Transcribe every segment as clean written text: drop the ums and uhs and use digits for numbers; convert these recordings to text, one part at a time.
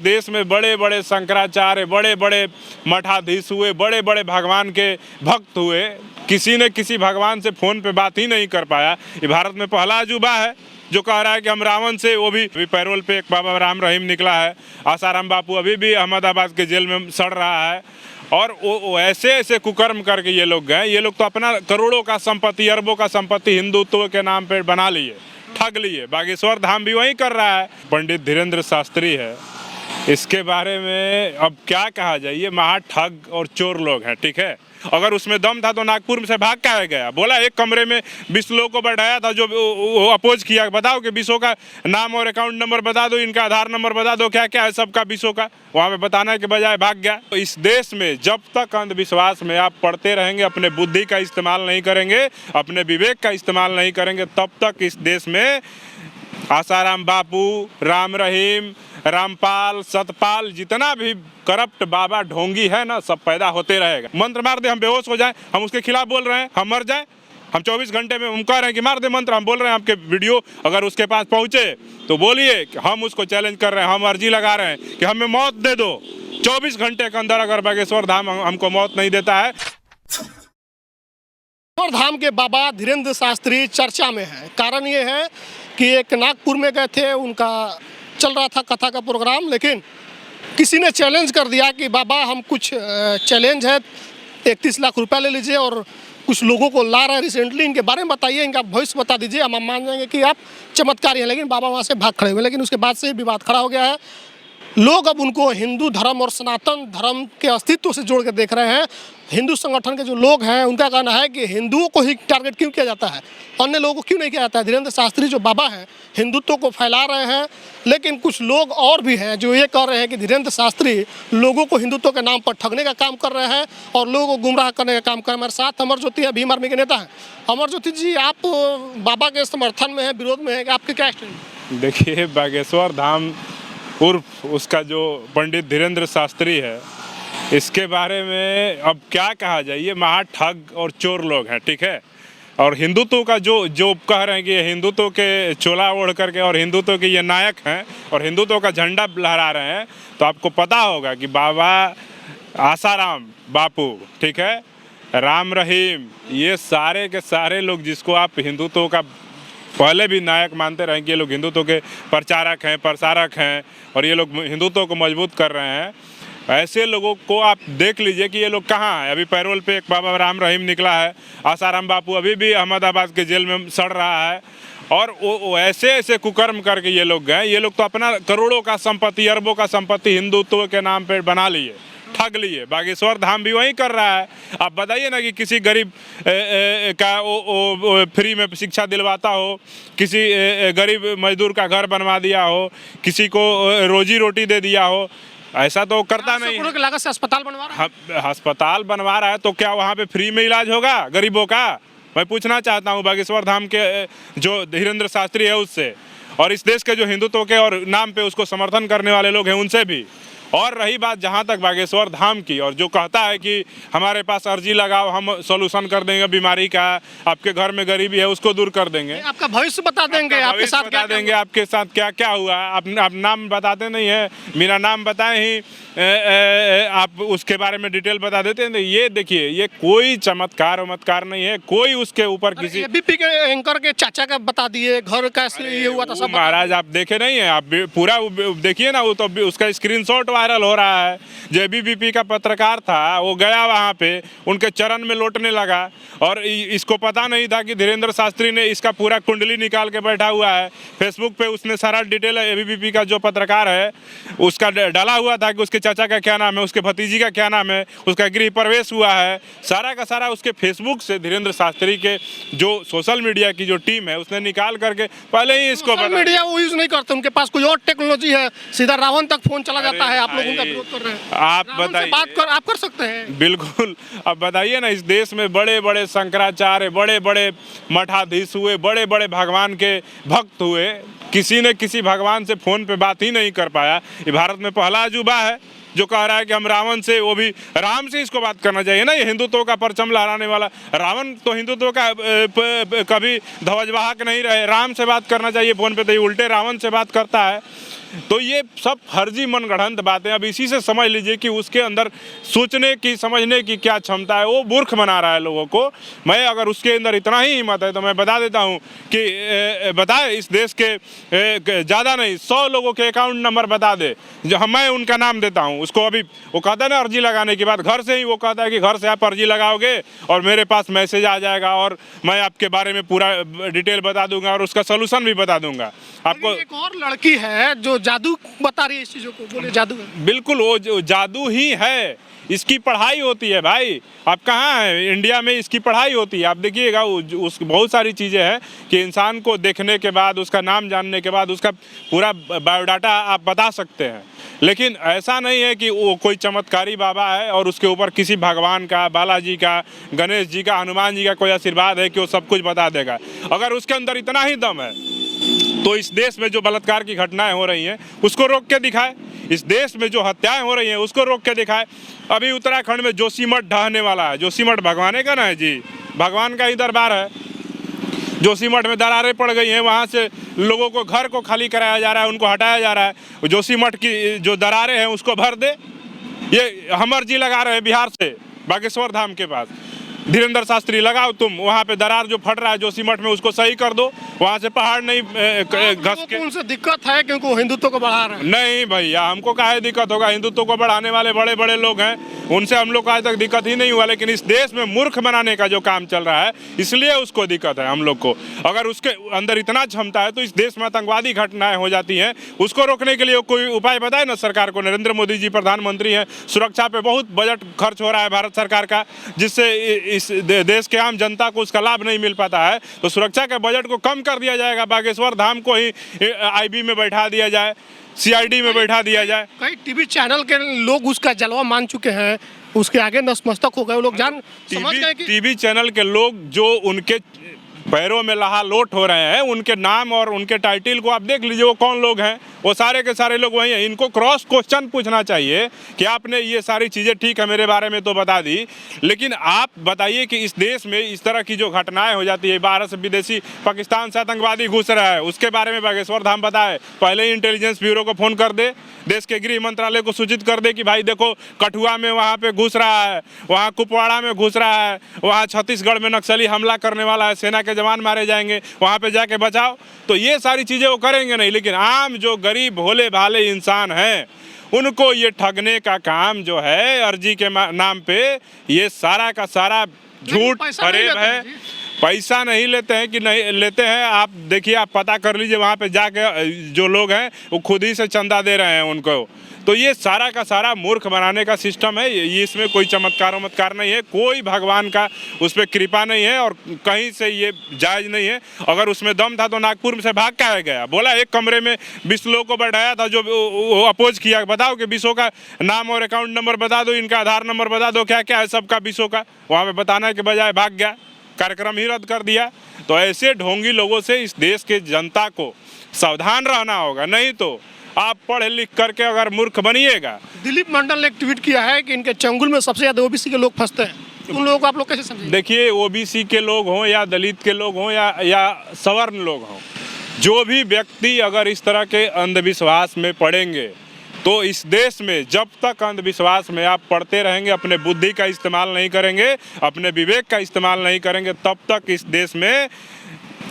देश में बड़े बड़े शंकराचार्य, बड़े बड़े मठाधीश हुए, बड़े बड़े भगवान के भक्त हुए, किसी ने किसी भगवान से फ़ोन पे बात ही नहीं कर पाया। ये भारत में पहला अजूबा है जो कह रहा है कि हम रावण से, वो भी पैरोल पे एक बाबा राम रहीम निकला है। आसाराम बापू अभी भी अहमदाबाद के जेल में सड़ रहा है। और वो ऐसे ऐसे कुकर्म करके ये लोग गए। ये लोग तो अपना करोड़ों का संपत्ति, अरबों का संपत्ति हिंदुत्व के नाम पे बना लिए, ठग लिए। बागेश्वर धाम भी वही कर रहा है। पंडित धीरेन्द्र शास्त्री है, इसके बारे में अब क्या कहा जाए। ये महा ठग और चोर लोग हैं, ठीक है। अगर उसमें दम था तो नागपुर से भाग के गया। बोला एक कमरे में 20 लोगों को बैठाया था जो अपोज किया। बताओ कि 20 का नाम और अकाउंट नंबर बता दो, इनका आधार नंबर बता दो, क्या क्या है सबका 20 का। वहाँ पे बताने के बजाय भाग गया। तो इस देश में जब तक अंधविश्वास में आप पढ़ते रहेंगे, अपने बुद्धि का इस्तेमाल नहीं करेंगे, अपने विवेक का इस्तेमाल नहीं करेंगे, तब तक इस देश में आसाराम बापू, राम रहीम, रामपाल, सतपाल, जितना भी करप्ट बाबा ढोंगी है ना, सब पैदा होते रहेगा। मंत्र मार दे हम बेहोश हो जाएं, हम उसके खिलाफ बोल रहे हैं, हम मर जाएं। हम 24 घंटे में हम कह रहे हैं कि मार दे मंत्र, हम बोल रहे हैं। आपके वीडियो अगर उसके पास पहुंचे तो बोलिए कि हम उसको चैलेंज कर रहे हैं, हम अर्जी लगा रहे हैं कि हमें मौत दे दो। 24 घंटे के अंदर अगर बागेश्वर धाम हमको मौत नहीं देता है। बागेश्वर धाम के बाबा धीरेन्द्र शास्त्री चर्चा में है। कारण ये है कि एक नागपुर में गए थे, उनका चल रहा था कथा का प्रोग्राम, लेकिन किसी ने चैलेंज कर दिया कि बाबा हम कुछ चैलेंज है, 31 लाख रुपया ले लीजिए और कुछ लोगों को ला रहे हैं रिसेंटली, इनके बारे में बताइए, इनका भविष्य बता दीजिए, हम मान जाएंगे कि आप चमत्कारी हैं। लेकिन बाबा वहाँ से भाग खड़े हुए। लेकिन उसके बाद से विवाद खड़ा हो गया है। लोग अब उनको हिंदू धर्म और सनातन धर्म के अस्तित्व से जोड़ के देख रहे हैं। हिंदू संगठन के जो लोग हैं उनका कहना है कि हिंदुओं को ही टारगेट क्यों किया जाता है, अन्य लोगों को क्यों नहीं किया जाता है। धीरेन्द्र शास्त्री जो बाबा हैं हिंदुत्व को फैला रहे हैं, लेकिन कुछ लोग और भी हैं जो ये कह रहे हैं कि धीरेन्द्र शास्त्री लोगों को हिंदुत्व के नाम पर ठगने का काम कर रहे हैं और लोगों को गुमराह करने का काम कर रहे हैं। हमारे साथ अमर ज्योति है, भीम आर्मी के नेता हैं। अमर ज्योति जी, आप बाबा के समर्थन में है, विरोध में है, आपके क्या स्टैंड? देखिए, बागेश्वर धाम उर्फ उसका जो पंडित धीरेन्द्र शास्त्री है, इसके बारे में अब क्या कहा जाए। ये महा ठग और चोर लोग हैं, ठीक है। और हिंदुत्व का जो कह रहे हैं कि ये हिंदुत्व के चोला ओढ़ करके और हिंदुत्व के ये नायक हैं और हिंदुत्व का झंडा लहरा रहे हैं, तो आपको पता होगा कि बाबा आसाराम बापू, ठीक है, राम रहीम, ये सारे के सारे लोग जिसको आप हिंदुत्व का पहले भी नायक मानते रहे कि ये लोग हिंदुत्व के प्रचारक हैं, प्रसारक हैं और ये लोग हिंदुत्व को मजबूत कर रहे हैं, ऐसे लोगों को आप देख लीजिए कि ये लोग कहाँ हैं। अभी पैरोल पे एक बाबा राम रहीम निकला है। आसाराम बापू अभी भी अहमदाबाद के जेल में सड़ रहा है। और वो ऐसे ऐसे कुकर्म करके ये लोग गए। ये लोग तो अपना करोड़ों का संपत्ति, अरबों का संपत्ति हिंदुत्व के नाम पे बना लिए, ठग लिए। बागेश्वर धाम भी वही कर रहा है। आप बताइए ना कि किसी गरीब का वो फ्री में शिक्षा दिलवाता हो, किसी गरीब मजदूर का घर बनवा दिया हो, किसी को रोजी रोटी दे दिया हो, ऐसा तो करता नहीं है। लागत से अस्पताल बनवा रहा है। अस्पताल बनवा रहा है तो क्या वहाँ पे फ्री में इलाज होगा गरीबों का? मैं पूछना चाहता हूँ बागेश्वर धाम के जो धीरेन्द्र शास्त्री है उससे, और इस देश के जो हिंदुत्व के और नाम पे उसको समर्थन करने वाले लोग हैं उनसे भी। और रही बात जहाँ तक बागेश्वर धाम की, और जो कहता है कि हमारे पास अर्जी लगाओ, हम सोल्यूशन कर देंगे बीमारी का, आपके घर में गरीबी है उसको दूर कर देंगे, आपका भविष्य बता देंगे, आपके साथ बता देंगे, आपके साथ क्या क्या हुआ। आप नाम बताते नहीं है, मेरा नाम बताए ही आप उसके बारे में डिटेल बता देते हैं। ये देखिए, ये कोई चमत्कार वमत्कार नहीं है, कोई उसके ऊपर किसी एबीपी के एंकर के चाचा का बता दिए, घर कैसे ये हुआ था सब। महाराज आप देखे नहीं है, आप पूरा देखिए ना, वो तो उसका स्क्रीनशॉट वायरल हो रहा है। जो एबीपी का पत्रकार था वो गया वहाँ पे, उनके चरण में लौटने लगा, और इसको पता नहीं था कि धीरेन्द्र शास्त्री ने इसका पूरा कुंडली निकाल के बैठा हुआ है। फेसबुक पे उसने सारा डिटेल एबीपी का जो पत्रकार है उसका डाला हुआ था कि उसके चाचा का क्या नाम है, उसके भतीजी का क्या नाम है, उसका गृह प्रवेश हुआ है, सारा का सारा उसके फेसबुक से धीरेन्द्र शास्त्री के जो सोशल मीडिया की जो टीम है उसने निकाल करके पहले ही इसको मीडिया वो यूज नहीं करते, उनके पास कोई और टेक्नोलॉजी है, सीधा रावण तक फोन चला जाता है। आप लोग उनका विरोध कर रहे हैं, आप बताइए, आप कर सकते हैं बिल्कुल। अब बताइए ना, इस देश में बड़े बड़े शंकराचार्य, बड़े बड़े मठाधीश हुए, बड़े बड़े भगवान के भक्त हुए, किसी ने किसी भगवान से फ़ोन पे बात ही नहीं कर पाया। ये भारत में पहला अजूबा है जो कह रहा है कि हम रावण से, वो भी राम से इसको बात करना चाहिए ना। ये हिंदुत्व का परचम लहराने वाला रावण तो हिंदुत्व का कभी ध्वजवाहक नहीं रहे। राम से बात करना चाहिए फ़ोन पे, तो ये उल्टे रावण से बात करता है। तो ये सब फर्जी मनगढ़ंत बातें। अब इसी से समझ लीजिए कि उसके अंदर सोचने की समझने की क्या क्षमता है, वो मूर्ख बना रहा है लोगों को। मैं अगर उसके अंदर इतना ही हिम्मत है तो मैं बता देता हूँ कि बताए इस देश के ज़्यादा नहीं 100 लोगों के अकाउंट नंबर बता दे, जो मैं उनका नाम देता हूँ उसको। अभी वो कहता है ना अर्जी लगाने के बाद घर से ही वो कहता है कि घर से आप अर्जी लगाओगे और मेरे पास मैसेज आ जाएगा और मैं आपके बारे में पूरा डिटेल बता दूंगा और उसका सोल्यूशन भी बता दूंगा आपको। एक और लड़की है जो जादू बता रही है इस चीज़ों को, बोले जादू है। बिल्कुल, वो जो जादू ही है, इसकी पढ़ाई होती है भाई। आप कहाँ हैं? इंडिया में इसकी पढ़ाई होती है। आप देखिएगा उस बहुत सारी चीज़ें हैं कि इंसान को देखने के बाद, उसका नाम जानने के बाद उसका पूरा बायोडाटा आप बता सकते हैं। लेकिन ऐसा नहीं है कि वो कोई चमत्कारी बाबा है और उसके ऊपर किसी भगवान का, बालाजी का, गणेश जी का, हनुमान जी का कोई आशीर्वाद है कि वो सब कुछ बता देगा। अगर उसके अंदर इतना ही दम है तो इस देश में जो बलात्कार की घटनाएं हो रही हैं उसको रोक के दिखाए। इस देश में जो हत्याएं हो रही हैं उसको रोक के दिखाए। अभी उत्तराखंड में जोशीमठ ढहने वाला है। जोशीमठ भगवान का ना है जी, भगवान का ही दरबार है। जोशीमठ में दरारें पड़ गई हैं, वहाँ से लोगों को घर को खाली कराया जा रहा है, उनको हटाया जा रहा है। जोशीमठ की जो दरारें हैं उसको भर दे। ये हम अर्जी लगा रहे हैं बिहार से बागेश्वर धाम के पास, धीरेन्द्र शास्त्री लगाओ तुम, वहाँ पे दरार जो फट रहा है जोशीमठ में उसको सही कर दो, वहाँ से पहाड़ नहीं घस के। उनसे दिक्कत है क्योंकि वो हिंदुत्व को बढ़ा रहे हैं। नहीं भैया, हमको काहे दिक्कत होगा? हिंदुत्व को बढ़ाने वाले बड़े बड़े लोग हैं, उनसे हम लोग को आज तक दिक्कत ही नहीं हुआ। लेकिन इस देश में मूर्ख बनाने का जो काम चल रहा है इसलिए उसको दिक्कत है हम लोग को। अगर उसके अंदर इतना क्षमता है तो इस देश में आतंकवादी घटनाएं हो जाती हैं, उसको रोकने के लिए कोई उपाय बताए ना सरकार को। नरेंद्र मोदी जी प्रधानमंत्री हैं, सुरक्षा पे बहुत बजट खर्च हो रहा है भारत सरकार का, जिससे इस देश के आम जनता को उसका लाभ नहीं मिल पाता है। तो सुरक्षा के बजट को कम कर दिया जाएगा, बागेश्वर धाम को ही आईबी में बैठा दिया जाए, सीआईडी में बैठा दिया जाए। कई टीवी चैनल के लोग उसका जलवा मान चुके हैं, उसके आगे नतमस्तक हो गए। वो लोग जान समझ गए कि टीवी चैनल के लोग जो उनके पैरों में लहालोट हो रहे हैं, उनके नाम और उनके टाइटल को आप देख लीजिए, वो कौन लोग हैं। वो सारे के सारे लोग वही हैं। इनको क्रॉस क्वेश्चन पूछना चाहिए कि आपने ये सारी चीज़ें ठीक है मेरे बारे में तो बता दी, लेकिन आप बताइए कि इस देश में इस तरह की जो घटनाएं हो जाती है, बाहर से विदेशी, पाकिस्तान से आतंकवादी घुस रहा है, उसके बारे में बागेश्वर धाम बताए, पहले ही इंटेलिजेंस ब्यूरो को फ़ोन कर दे, देश के गृह मंत्रालय को सूचित कर दे कि भाई देखो कठुआ में वहाँ पे घुस रहा है, वहाँ कुपवाड़ा में घुस रहा है, वहाँ छत्तीसगढ़ में नक्सली हमला करने वाला है, सेना के जवान मारे जाएंगे, वहाँ पे जाके बचाओ। तो ये सारी चीज़ें वो करेंगे नहीं। लेकिन आम जो गरीब भोले भाले इंसान हैं उनको ये ठगने का काम जो है अर्जी के नाम पे, ये सारा का सारा झूठ फरेब है। पैसा नहीं लेते हैं कि नहीं लेते हैं, आप देखिए, आप पता कर लीजिए, वहाँ पे जाके जो लोग हैं वो खुद ही से चंदा दे रहे हैं उनको। तो ये सारा का सारा मूर्ख बनाने का सिस्टम है। ये इसमें कोई चमत्कार नहीं है, कोई भगवान का उस पर कृपा नहीं है और कहीं से ये जायज़ नहीं है। अगर उसमें दम था तो नागपुर से भाग के गया, बोला एक कमरे में 20 लोगों को बैठाया था जो अपोज किया, बताओ कि 20 का नाम और अकाउंट नंबर बता दो, इनका आधार नंबर बता दो, क्या क्या है सबका 20 का। वहाँ पर बताने के बजाय भाग गया, कार्यक्रम ही रद्द कर दिया। तो ऐसे ढोंगी लोगों से इस देश के जनता को सावधान रहना होगा, नहीं तो आप पढ़ लिख करके अगर मूर्ख बनिएगा। दिलीप मंडल ने एक ट्वीट किया है कि इनके चंगुल में सबसे ज़्यादा ओबीसी के लोग फंसते हैं। उन लोगों को आप लोग कैसे समझेंगे? देखिए, ओबीसी के लोग हों या दलित के लोग हों या सवर्ण लोग हों, जो भी व्यक्ति अगर इस तरह के अंधविश्वास में पड़ेंगे तो इस देश में जब तक अंधविश्वास में आप पढ़ते रहेंगे, अपने बुद्धि का इस्तेमाल नहीं करेंगे, अपने विवेक का इस्तेमाल नहीं करेंगे, तब तक इस देश में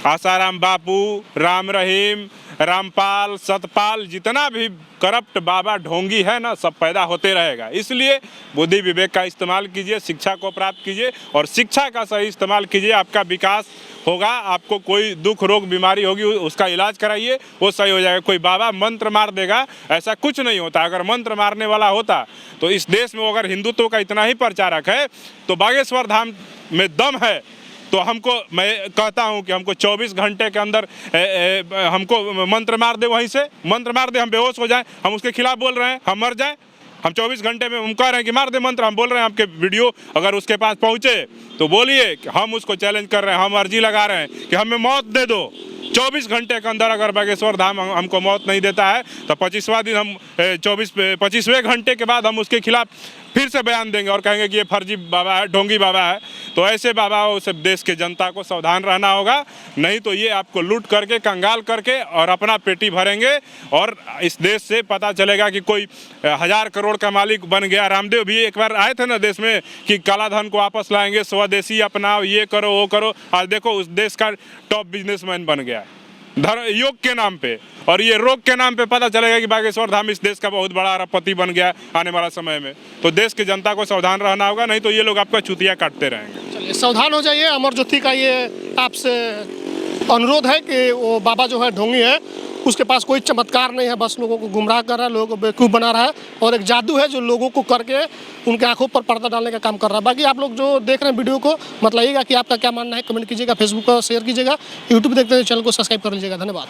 आसाराम बापू, राम रहीम, रामपाल, सतपाल, जितना भी करप्ट बाबा ढोंगी है ना, सब पैदा होते रहेगा। इसलिए बुद्धि विवेक का इस्तेमाल कीजिए, शिक्षा को प्राप्त कीजिए और शिक्षा का सही इस्तेमाल कीजिए, आपका विकास होगा। आपको कोई दुख रोग बीमारी होगी उसका इलाज कराइए, वो सही हो जाएगा। कोई बाबा मंत्र मार देगा, ऐसा कुछ नहीं होता। अगर मंत्र मारने वाला होता तो इस देश में अगर हिंदुत्व का इतना ही प्रचारक है तो बागेश्वर धाम में दम है तो हमको, मैं कहता हूं कि हमको 24 घंटे के अंदर हमको मंत्र मार दे, वहीं से मंत्र मार दे, हम बेहोश हो जाएं, हम उसके खिलाफ बोल रहे हैं, हम मर जाएं, हम 24 घंटे में हम कह रहे हैं कि मार दे मंत्र, हम बोल रहे हैं, आपके वीडियो अगर उसके पास पहुंचे तो बोलिए कि हम उसको चैलेंज कर रहे हैं, हम अर्जी लगा रहे हैं कि हमें मौत दे दो, 24 घंटे के अंदर अगर बागेश्वर धाम हमको मौत नहीं देता है तो 25वां दिन हम 25वें घंटे के बाद हम उसके खिलाफ फिर से बयान देंगे और कहेंगे कि ये फर्जी बाबा है, ढोंगी बाबा है। तो ऐसे बाबाओं से देश के जनता को सावधान रहना होगा, नहीं तो ये आपको लूट करके, कंगाल करके और अपना पेटी भरेंगे और इस देश से पता चलेगा कि कोई 1000 करोड़ का मालिक बन गया। रामदेव भी एक बार आए थे ना देश में कि काला धन को वापस लाएंगे, स्वदेशी अपनाओ, ये करो वो करो। आज देखो उस देश का टॉप बिजनेसमैन बन गया योग के नाम पे, और ये रोग के नाम पे पता चलेगा कि बागेश्वर धाम इस देश का बहुत बड़ा अरबपति बन गया आने वाला समय में। तो देश की जनता को सावधान रहना होगा, नहीं तो ये लोग आपका चुतिया काटते रहेंगे। चलिए सावधान हो जाइए। अमर ज्योति का ये आपसे अनुरोध है कि वो बाबा जो है ढोंगी है, उसके पास कोई चमत्कार नहीं है, बस लोगों को गुमराह कर रहा है, लोगों को बेवकूफ़ बना रहा है और एक जादू है जो लोगों को करके उनके आंखों पर पर्दा डालने का काम कर रहा है। बाकी आप लोग जो देख रहे हैं वीडियो को बताइएगा कि आपका क्या मानना है, कमेंट कीजिएगा, फेसबुक पर शेयर कीजिएगा, यूट्यूब देखते हैं चैनल को सब्सक्राइब कर लीजिएगा। धन्यवाद।